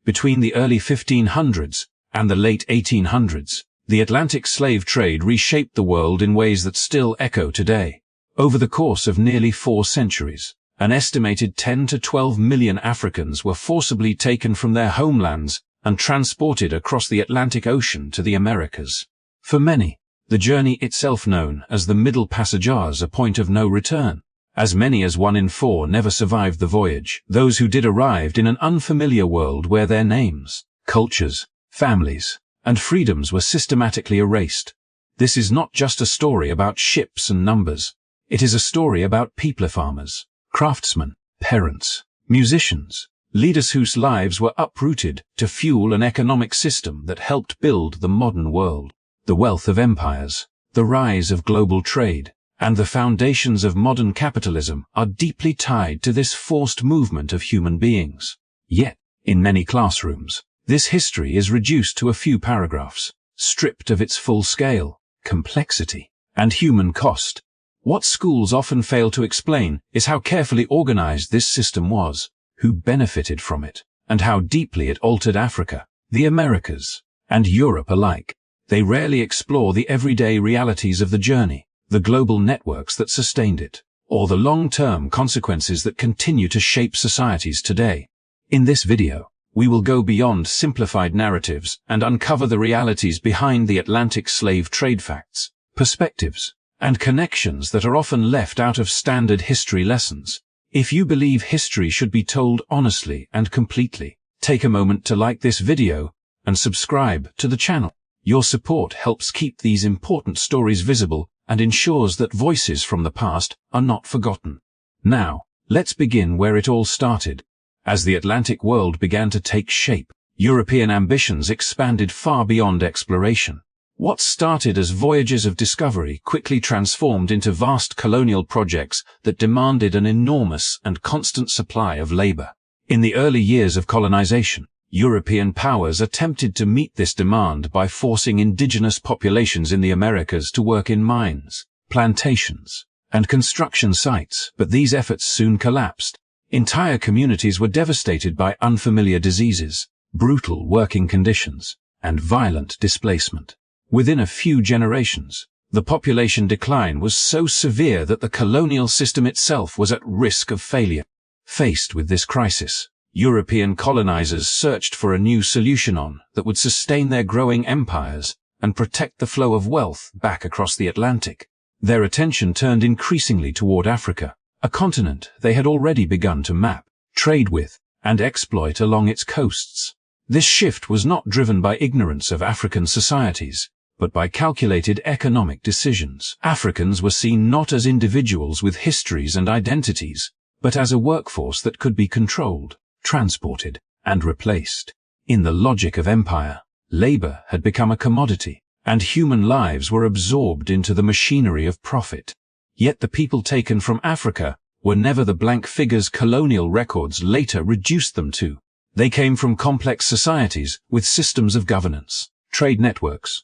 Between the early 1500s and the late 1800s, the Atlantic slave trade reshaped the world in ways that still echo today. Over the course of nearly 4 centuries, an estimated 10 to 12 million Africans were forcibly taken from their homelands and transported across the Atlantic Ocean to the Americas. For many, the journey itself known as the Middle Passage's a point of no return. As many as 1 in 4 never survived the voyage. Those who did arrived in an unfamiliar world where their names, cultures, families, and freedoms were systematically erased. This is not just a story about ships and numbers. It is a story about people, farmers, craftsmen, parents, musicians, leaders whose lives were uprooted to fuel an economic system that helped build the modern world. The wealth of empires, the rise of global trade, and the foundations of modern capitalism are deeply tied to this forced movement of human beings. Yet, in many classrooms, this history is reduced to a few paragraphs, stripped of its full scale, complexity, and human cost. What schools often fail to explain is how carefully organized this system was, who benefited from it, and how deeply it altered Africa, the Americas, and Europe alike. They rarely explore the everyday realities of the journey, the global networks that sustained it, or the long-term consequences that continue to shape societies today. In this video, we will go beyond simplified narratives and uncover the realities behind the Atlantic slave trade, facts, perspectives, and connections that are often left out of standard history lessons. If you believe history should be told honestly and completely, take a moment to like this video and subscribe to the channel. Your support helps keep these important stories visible and ensures that voices from the past are not forgotten. Now, let's begin where it all started. As the Atlantic world began to take shape, European ambitions expanded far beyond exploration. What started as voyages of discovery quickly transformed into vast colonial projects that demanded an enormous and constant supply of labor. In the early years of colonization, European powers attempted to meet this demand by forcing indigenous populations in the Americas to work in mines, plantations, and construction sites, but these efforts soon collapsed. Entire communities were devastated by unfamiliar diseases, brutal working conditions, and violent displacement. Within a few generations, the population decline was so severe that the colonial system itself was at risk of failure. Faced with this crisis, European colonizers searched for a new solution that would sustain their growing empires and protect the flow of wealth back across the Atlantic. Their attention turned increasingly toward Africa, a continent they had already begun to map, trade with, and exploit along its coasts. This shift was not driven by ignorance of African societies, but by calculated economic decisions. Africans were seen not as individuals with histories and identities, but as a workforce that could be controlled, transported, and replaced. In the logic of empire, labor had become a commodity, and human lives were absorbed into the machinery of profit. Yet the people taken from Africa were never the blank figures colonial records later reduced them to. They came from complex societies with systems of governance, trade networks,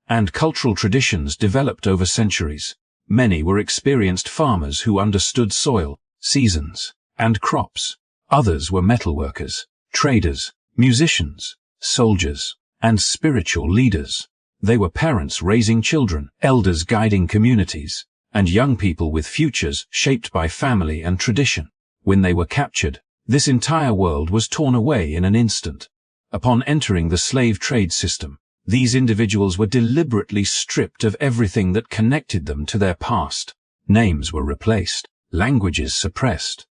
and cultural traditions developed over centuries. Many were experienced farmers who understood soil, seasons, and crops. Others were metalworkers, traders, musicians, soldiers, and spiritual leaders. They were parents raising children, elders guiding communities, and young people with futures shaped by family and tradition. When they were captured, this entire world was torn away in an instant. Upon entering the slave trade system, these individuals were deliberately stripped of everything that connected them to their past. Names were replaced, languages suppressed,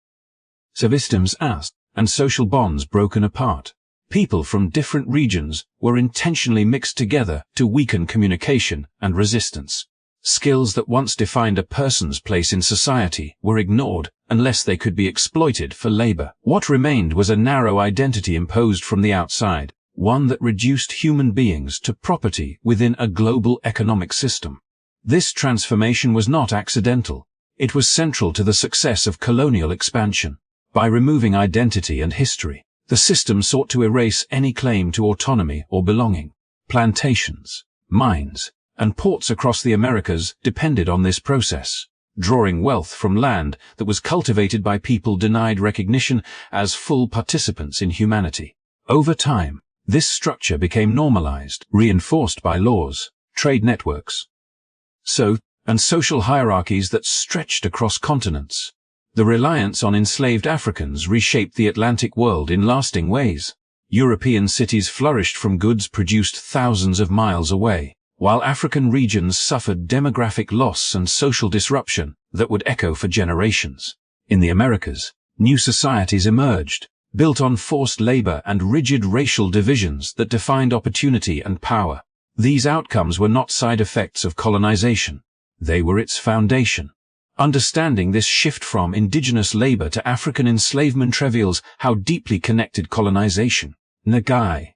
systems asked, and social bonds broken apart. People from different regions were intentionally mixed together to weaken communication and resistance. Skills that once defined a person's place in society were ignored unless they could be exploited for labor. What remained was a narrow identity imposed from the outside, one that reduced human beings to property within a global economic system. This transformation was not accidental. It was central to the success of colonial expansion. By removing identity and history, the system sought to erase any claim to autonomy or belonging. Plantations, mines, and ports across the Americas depended on this process. drawing wealth from land that was cultivated by people denied recognition as full participants in humanity. Over time, this structure became normalized, reinforced by laws, trade networks, and social hierarchies that stretched across continents. The reliance on enslaved Africans reshaped the Atlantic world in lasting ways. European cities flourished from goods produced thousands of miles away, while African regions suffered demographic loss and social disruption that would echo for generations. In the Americas, new societies emerged, built on forced labor and rigid racial divisions that defined opportunity and power. These outcomes were not side effects of colonization. They were its foundation. Understanding this shift from indigenous labor to African enslavement reveals how deeply connected colonization, Nagai,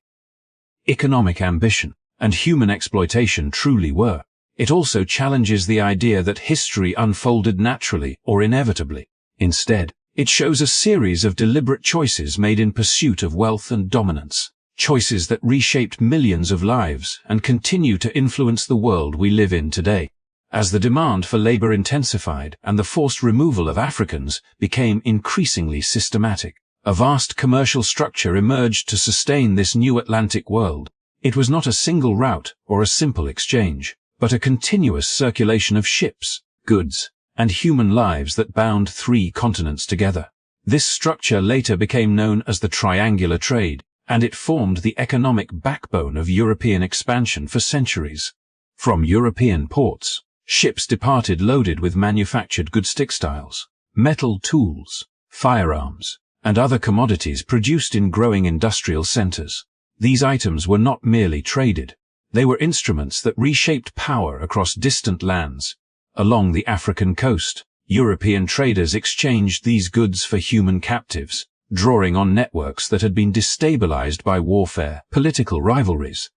economic ambition, and human exploitation truly were. It also challenges the idea that history unfolded naturally or inevitably. Instead, it shows a series of deliberate choices made in pursuit of wealth and dominance, choices that reshaped millions of lives and continue to influence the world we live in today. As the demand for labor intensified and the forced removal of Africans became increasingly systematic, a vast commercial structure emerged to sustain this new Atlantic world. It was not a single route or a simple exchange, but a continuous circulation of ships, goods, and human lives that bound 3 continents together. This structure later became known as the triangular trade, and it formed the economic backbone of European expansion for centuries. From European ports, ships departed loaded with manufactured goods, textiles, metal tools, firearms, and other commodities produced in growing industrial centers. These items were not merely traded. They were instruments that reshaped power across distant lands. Along the African coast, European traders exchanged these goods for human captives, drawing on networks that had been destabilized by warfare, political rivalries,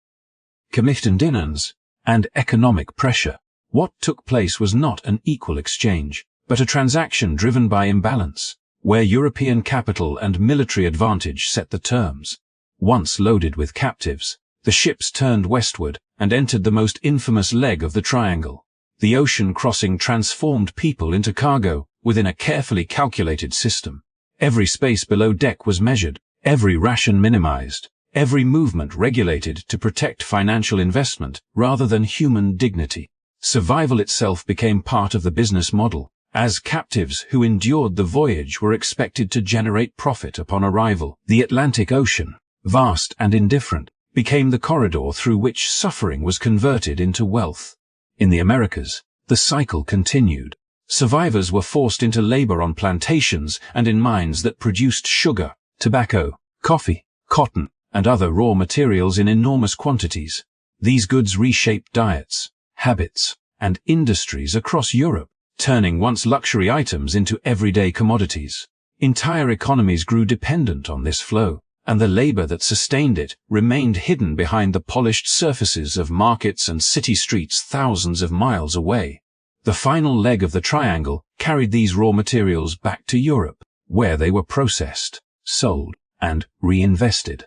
commitments, and economic pressure. What took place was not an equal exchange, but a transaction driven by imbalance, where European capital and military advantage set the terms. Once loaded with captives, the ships turned westward and entered the most infamous leg of the triangle. The ocean crossing transformed people into cargo within a carefully calculated system. Every space below deck was measured, every ration minimized, every movement regulated to protect financial investment rather than human dignity. Survival itself became part of the business model, as captives who endured the voyage were expected to generate profit upon arrival. The Atlantic Ocean, vast and indifferent, became the corridor through which suffering was converted into wealth. In the Americas, the cycle continued. Survivors were forced into labor on plantations and in mines that produced sugar, tobacco, coffee, cotton, and other raw materials in enormous quantities. These goods reshaped diets, habits, and industries across Europe, turning once luxury items into everyday commodities. Entire economies grew dependent on this flow, and the labor that sustained it remained hidden behind the polished surfaces of markets and city streets thousands of miles away. The final leg of the triangle carried these raw materials back to Europe, where they were processed, sold, and reinvested.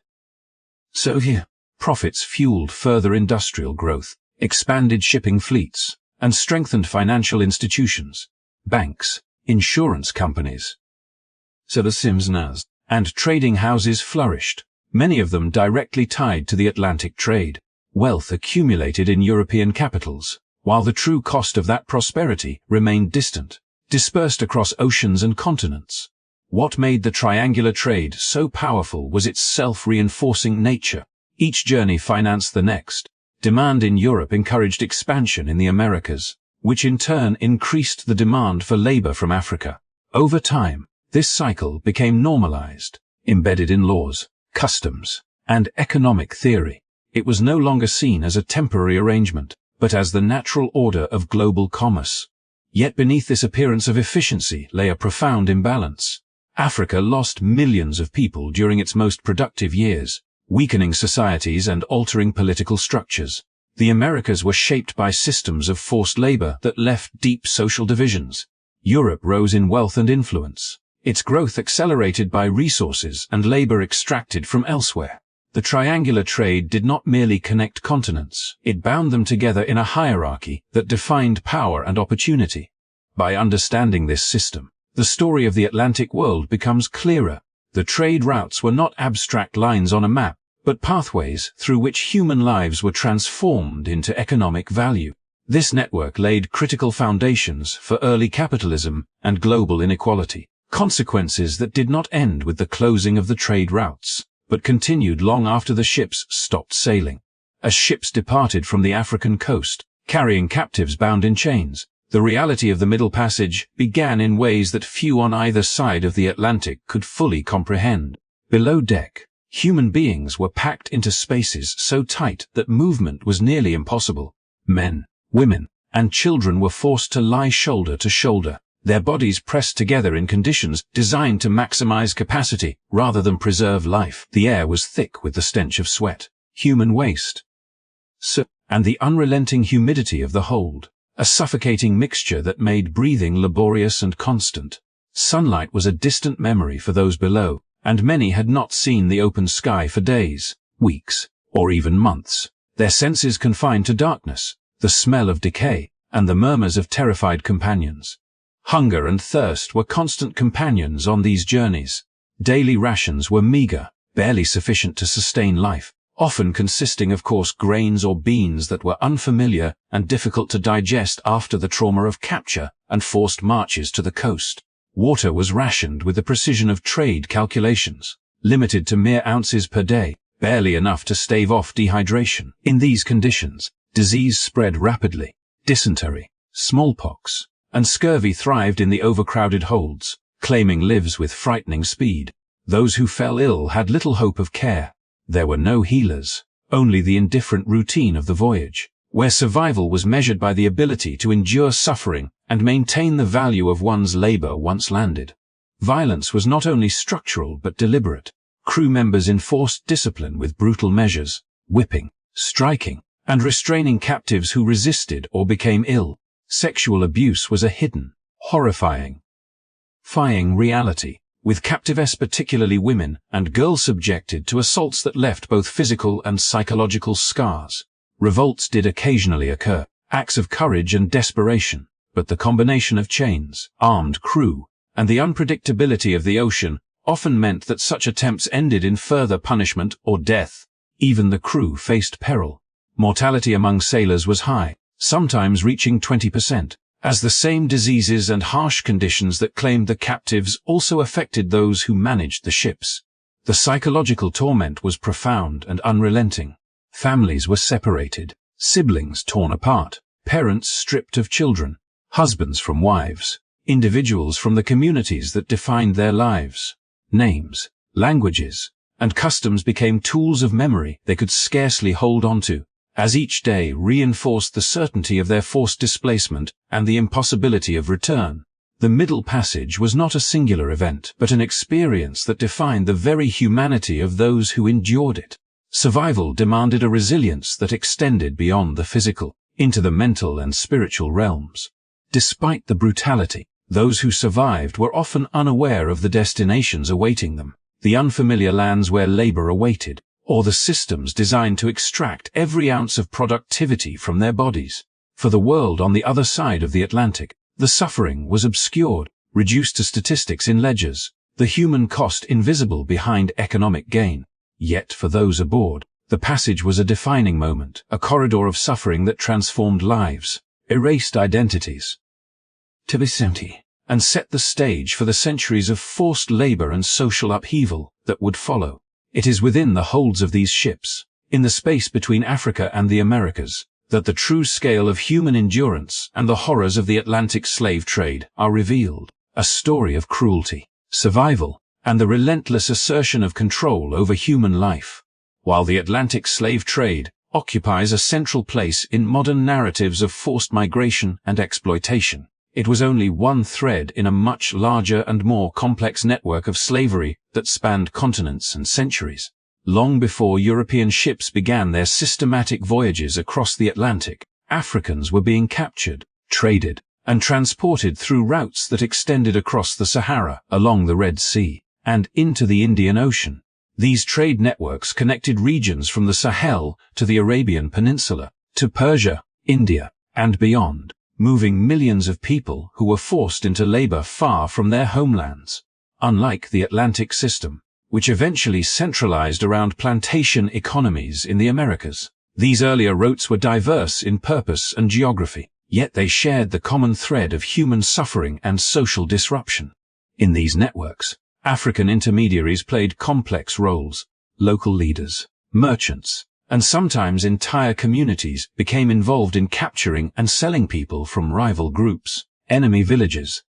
So here, profits fueled further industrial growth, expanded shipping fleets, and strengthened financial institutions, banks, insurance companies, and trading houses flourished, many of them directly tied to the Atlantic trade. Wealth accumulated in European capitals, while the true cost of that prosperity remained distant, dispersed across oceans and continents. What made the triangular trade so powerful was its self-reinforcing nature. Each journey financed the next. Demand in Europe encouraged expansion in the Americas, which in turn increased the demand for labor from Africa. Over time, this cycle became normalized, embedded in laws, customs, and economic theory. It was no longer seen as a temporary arrangement, but as the natural order of global commerce. Yet beneath this appearance of efficiency lay a profound imbalance. Africa lost millions of people during its most productive years, weakening societies and altering political structures. The Americas were shaped by systems of forced labor that left deep social divisions. Europe rose in wealth and influence, its growth accelerated by resources and labor extracted from elsewhere. The triangular trade did not merely connect continents, it bound them together in a hierarchy that defined power and opportunity. By understanding this system, the story of the Atlantic world becomes clearer. The trade routes were not abstract lines on a map, but pathways through which human lives were transformed into economic value. This network laid critical foundations for early capitalism and global inequality, consequences that did not end with the closing of the trade routes, but continued long after the ships stopped sailing. As ships departed from the African coast, carrying captives bound in chains, the reality of the Middle Passage began in ways that few on either side of the Atlantic could fully comprehend. Below deck, human beings were packed into spaces so tight that movement was nearly impossible. Men, women, and children were forced to lie shoulder to shoulder, their bodies pressed together in conditions designed to maximize capacity rather than preserve life. The air was thick with the stench of sweat, human waste, and the unrelenting humidity of the hold, a suffocating mixture that made breathing laborious and constant. Sunlight was a distant memory for those below, and many had not seen the open sky for days, weeks, or even months, their senses confined to darkness, the smell of decay, and the murmurs of terrified companions. Hunger and thirst were constant companions on these journeys. Daily rations were meager, barely sufficient to sustain life, often consisting of coarse grains or beans that were unfamiliar and difficult to digest after the trauma of capture and forced marches to the coast. Water was rationed with the precision of trade calculations, limited to mere ounces per day, barely enough to stave off dehydration. In these conditions, disease spread rapidly. Dysentery, smallpox, and scurvy thrived in the overcrowded holds, claiming lives with frightening speed. Those who fell ill had little hope of care. There were no healers, only the indifferent routine of the voyage, where survival was measured by the ability to endure suffering and maintain the value of one's labor once landed. Violence was not only structural but deliberate. Crew members enforced discipline with brutal measures, whipping, striking, and restraining captives who resisted or became ill. Sexual abuse was a hidden, horrifying reality, with captives, particularly women and girls, subjected to assaults that left both physical and psychological scars. Revolts did occasionally occur, acts of courage and desperation, but the combination of chains, armed crew, and the unpredictability of the ocean often meant that such attempts ended in further punishment or death. Even the crew faced peril. Mortality among sailors was high, sometimes reaching 20%, as the same diseases and harsh conditions that claimed the captives also affected those who managed the ships. The psychological torment was profound and unrelenting. Families were separated, siblings torn apart, parents stripped of children, husbands from wives, individuals from the communities that defined their lives. Names, languages, and customs became tools of memory they could scarcely hold on to, as each day reinforced the certainty of their forced displacement and the impossibility of return. The Middle Passage was not a singular event, but an experience that defined the very humanity of those who endured it. Survival demanded a resilience that extended beyond the physical, into the mental and spiritual realms. Despite the brutality, those who survived were often unaware of the destinations awaiting them, the unfamiliar lands where labor awaited, or the systems designed to extract every ounce of productivity from their bodies. For the world on the other side of the Atlantic, the suffering was obscured, reduced to statistics in ledgers, the human cost invisible behind economic gain. Yet for those aboard, the passage was a defining moment, a corridor of suffering that transformed lives, erased identities, and set the stage for the centuries of forced labor and social upheaval that would follow. It is within the holds of these ships, in the space between Africa and the Americas, that the true scale of human endurance and the horrors of the Atlantic slave trade are revealed, a story of cruelty, survival, and the relentless assertion of control over human life. While the Atlantic slave trade occupies a central place in modern narratives of forced migration and exploitation, it was only one thread in a much larger and more complex network of slavery that spanned continents and centuries. Long before European ships began their systematic voyages across the Atlantic, Africans were being captured, traded, and transported through routes that extended across the Sahara, along the Red Sea, and into the Indian Ocean. These trade networks connected regions from the Sahel to the Arabian Peninsula, to Persia, India, and beyond, moving millions of people who were forced into labor far from their homelands. Unlike the Atlantic system, which eventually centralized around plantation economies in the Americas, these earlier routes were diverse in purpose and geography, yet they shared the common thread of human suffering and social disruption. In these networks, African intermediaries played complex roles. Local leaders, merchants, and sometimes entire communities became involved in capturing and selling people from rival groups, enemy villages,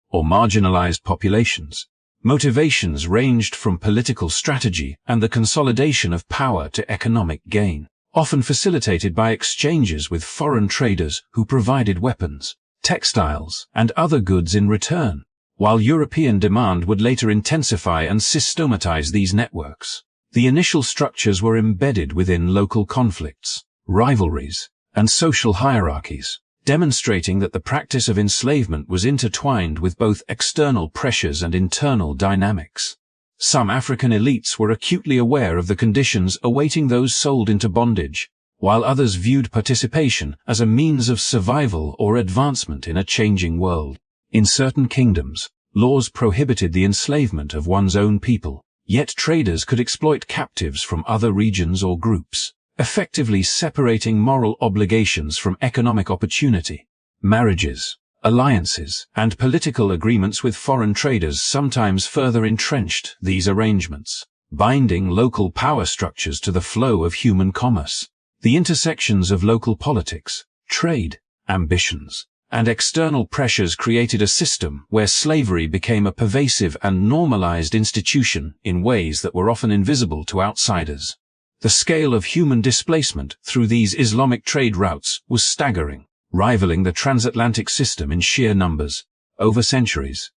or marginalized populations. Motivations ranged from political strategy and the consolidation of power to economic gain, often facilitated by exchanges with foreign traders who provided weapons, textiles, and other goods in return, while European demand would later intensify and systematize these networks. The initial structures were embedded within local conflicts, rivalries, and social hierarchies, demonstrating that the practice of enslavement was intertwined with both external pressures and internal dynamics. Some African elites were acutely aware of the conditions awaiting those sold into bondage, while others viewed participation as a means of survival or advancement in a changing world. In certain kingdoms, laws prohibited the enslavement of one's own people, yet traders could exploit captives from other regions or groups, effectively separating moral obligations from economic opportunity. Marriages, alliances, and political agreements with foreign traders sometimes further entrenched these arrangements, binding local power structures to the flow of human commerce. The intersections of local politics, trade, ambitions, and external pressures created a system where slavery became a pervasive and normalized institution in ways that were often invisible to outsiders. The scale of human displacement through these Islamic trade routes was staggering, rivaling the transatlantic system in sheer numbers. Over centuries,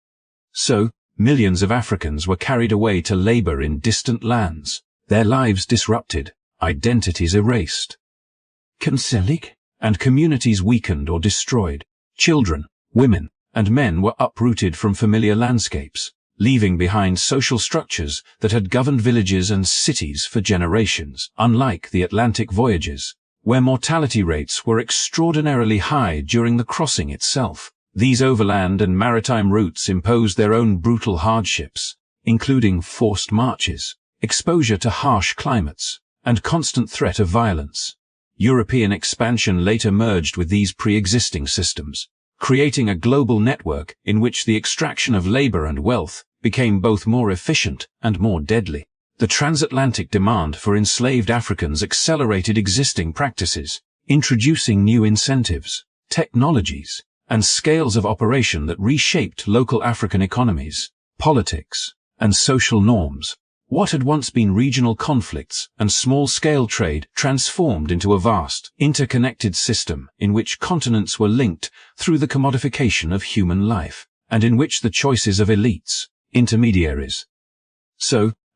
millions of Africans were carried away to labor in distant lands, their lives disrupted, identities erased, and communities weakened or destroyed. Children, women, and men were uprooted from familiar landscapes, leaving behind social structures that had governed villages and cities for generations. Unlike the Atlantic voyages, where mortality rates were extraordinarily high during the crossing itself, these overland and maritime routes imposed their own brutal hardships, including forced marches, exposure to harsh climates, and constant threat of violence. European expansion later merged with these pre-existing systems, creating a global network in which the extraction of labor and wealth became both more efficient and more deadly. The transatlantic demand for enslaved Africans accelerated existing practices, introducing new incentives, technologies, and scales of operation that reshaped local African economies, politics, and social norms. What had once been regional conflicts and small-scale trade transformed into a vast, interconnected system in which continents were linked through the commodification of human life, and in which the choices of elites, intermediaries,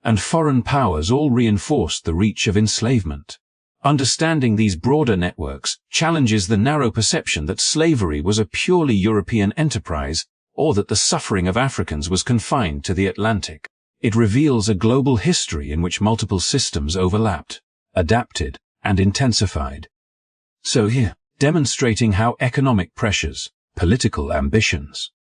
and foreign powers all reinforced the reach of enslavement. Understanding these broader networks challenges the narrow perception that slavery was a purely European enterprise, or that the suffering of Africans was confined to the Atlantic. It reveals a global history in which multiple systems overlapped, adapted, and intensified. Demonstrating how economic pressures, political ambitions,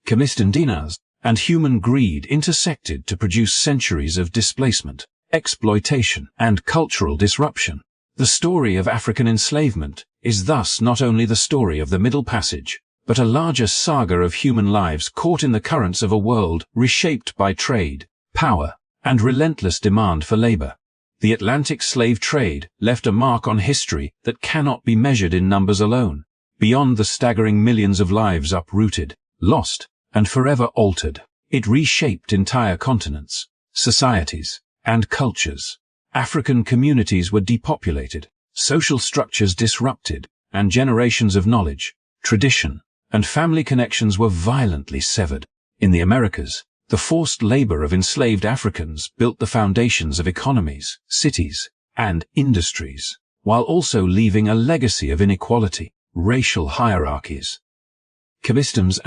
Indigenous, and human greed intersected to produce centuries of displacement, exploitation, and cultural disruption. The story of African enslavement is thus not only the story of the Middle Passage, but a larger saga of human lives caught in the currents of a world reshaped by trade, power, and relentless demand for labor. The Atlantic slave trade left a mark on history that cannot be measured in numbers alone. Beyond the staggering millions of lives uprooted, lost, and forever altered, it reshaped entire continents, societies, and cultures. African communities were depopulated, social structures disrupted, and generations of knowledge, tradition, and family connections were violently severed. In the Americas, the forced labor of enslaved Africans built the foundations of economies, cities, and industries, while also leaving a legacy of inequality, racial hierarchies, customs,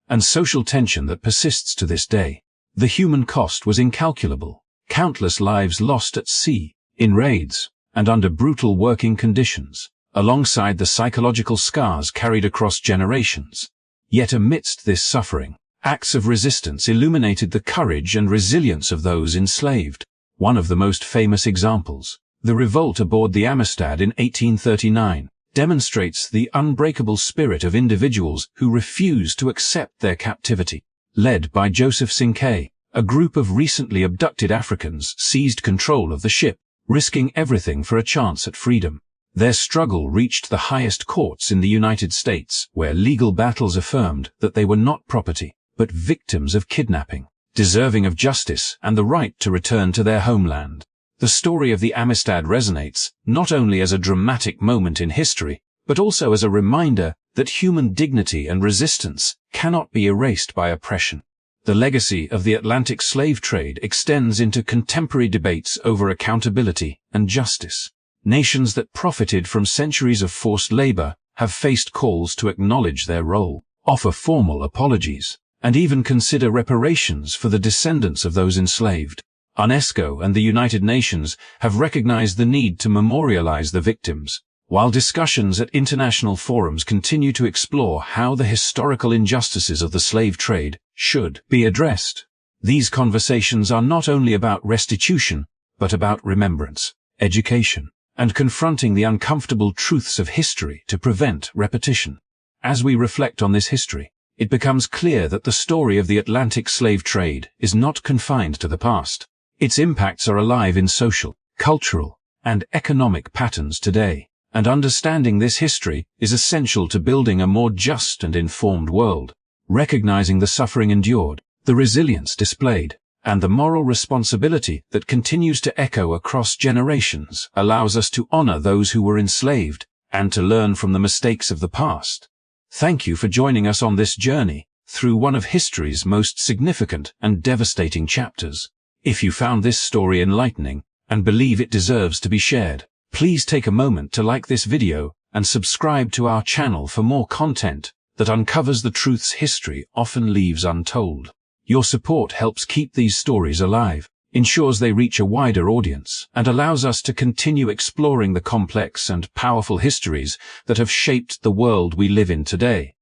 and social tension that persists to this day. The human cost was incalculable. Countless lives lost at sea, in raids, and under brutal working conditions, alongside the psychological scars carried across generations. Yet amidst this suffering, acts of resistance illuminated the courage and resilience of those enslaved. One of the most famous examples, the revolt aboard the Amistad in 1839, demonstrates the unbreakable spirit of individuals who refused to accept their captivity. Led by Joseph Cinque, a group of recently abducted Africans seized control of the ship, risking everything for a chance at freedom. Their struggle reached the highest courts in the United States, where legal battles affirmed that they were not property, but victims of kidnapping, deserving of justice and the right to return to their homeland. The story of the Amistad resonates not only as a dramatic moment in history, but also as a reminder that human dignity and resistance cannot be erased by oppression. The legacy of the Atlantic slave trade extends into contemporary debates over accountability and justice. Nations that profited from centuries of forced labor have faced calls to acknowledge their role, offer formal apologies, and even consider reparations for the descendants of those enslaved. UNESCO and the United Nations have recognized the need to memorialize the victims, while discussions at international forums continue to explore how the historical injustices of the slave trade should be addressed. These conversations are not only about restitution, but about remembrance, education, and confronting the uncomfortable truths of history to prevent repetition. As we reflect on this history, it becomes clear that the story of the Atlantic slave trade is not confined to the past. Its impacts are alive in social, cultural, and economic patterns today, and understanding this history is essential to building a more just and informed world. Recognizing the suffering endured, the resilience displayed, and the moral responsibility that continues to echo across generations allows us to honor those who were enslaved and to learn from the mistakes of the past. Thank you for joining us on this journey through one of history's most significant and devastating chapters. If you found this story enlightening and believe it deserves to be shared, please take a moment to like this video and subscribe to our channel for more content that uncovers the truths history often leaves untold. Your support helps keep these stories alive, ensures they reach a wider audience, and allows us to continue exploring the complex and powerful histories that have shaped the world we live in today.